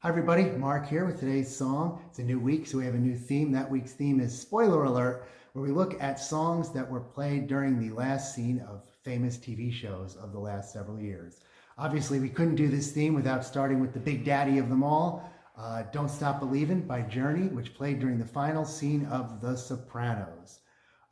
Hi everybody, Mark here with today's song. It's a new week, so we have a new theme. That week's theme is Spoiler Alert, where we look at songs that were played during the last scene of famous TV shows of the last several years. Obviously, we couldn't do this theme without starting with the big daddy of them all, Don't Stop Believin' by Journey, which played during the final scene of The Sopranos.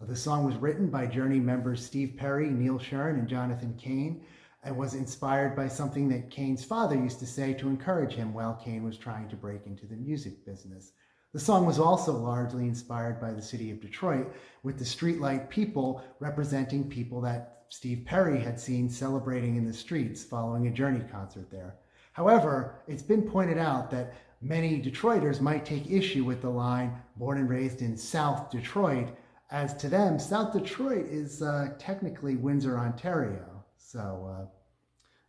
The song was written by Journey members Steve Perry, Neil Schon, and Jonathan Cain, and was inspired by something that Cain's father used to say to encourage him while Cain was trying to break into the music business. The song was also largely inspired by the city of Detroit, with the streetlight people representing people that Steve Perry had seen celebrating in the streets following a Journey concert there. However, it's been pointed out that many Detroiters might take issue with the line, born and raised in South Detroit, as to them, South Detroit is technically Windsor, Ontario. So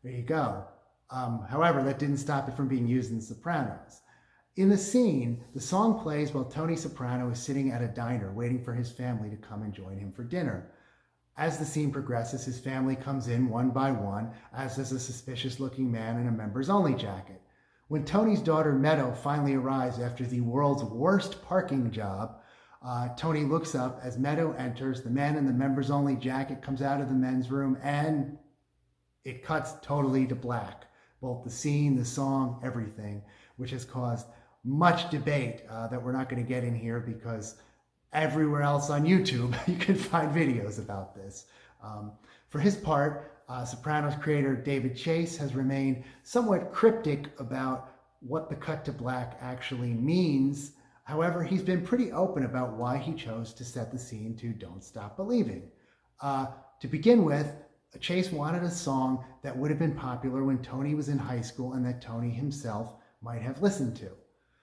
there you go. However, that didn't stop it from being used in The Sopranos. In the scene, the song plays while Tony Soprano is sitting at a diner waiting for his family to come and join him for dinner. As the scene progresses, his family comes in one by one, as does a suspicious-looking man in a members-only jacket. When Tony's daughter Meadow finally arrives after the world's worst parking job, Tony looks up as Meadow enters. The man in the members-only jacket comes out of the men's room, and it cuts totally to black. Both the scene, the song, everything, which has caused much debate that we're not going to get in here because everywhere else on YouTube you can find videos about this. For his part, Sopranos creator David Chase has remained somewhat cryptic about what the cut to black actually means. However, he's been pretty open about why he chose to set the scene to Don't Stop Believing. To begin with, Chase wanted a song that would have been popular when Tony was in high school and that Tony himself might have listened to.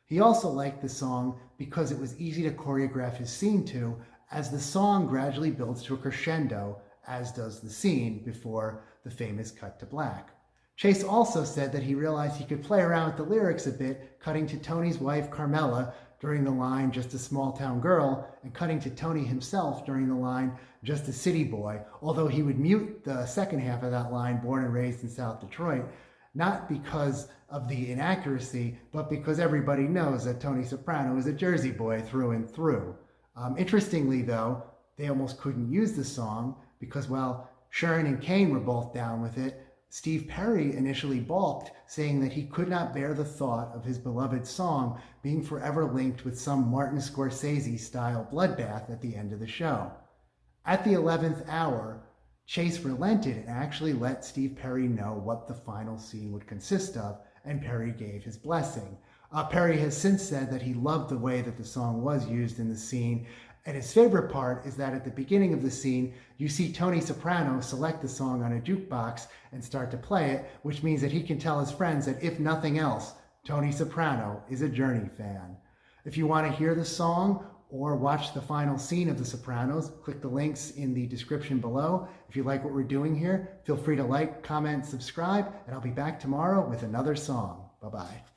He also liked the song because it was easy to choreograph his scene to, as the song gradually builds to a crescendo, as does the scene before the famous cut to black. Chase also said that he realized he could play around with the lyrics a bit, cutting to Tony's wife Carmela during the line, just a small town girl, and cutting to Tony himself during the line, just a city boy, although he would mute the second half of that line, born and raised in South Detroit, not because of the inaccuracy, but because everybody knows that Tony Soprano is a Jersey boy through and through. Interestingly, though, they almost couldn't use the song because while Schon and Cain were both down with it, Steve Perry initially balked, saying that he could not bear the thought of his beloved song being forever linked with some Martin Scorsese-style bloodbath at the end of the show. At the 11th hour, Chase relented and actually let Steve Perry know what the final scene would consist of, and Perry gave his blessing. Perry has since said that he loved the way that the song was used in the scene, and his favorite part is that at the beginning of the scene, you see Tony Soprano select the song on a jukebox and start to play it, which means that he can tell his friends that if nothing else, Tony Soprano is a Journey fan. If you want to hear the song or watch the final scene of The Sopranos, click the links in the description below. If you like what we're doing here, feel free to like, comment, subscribe, and I'll be back tomorrow with another song. Bye-bye.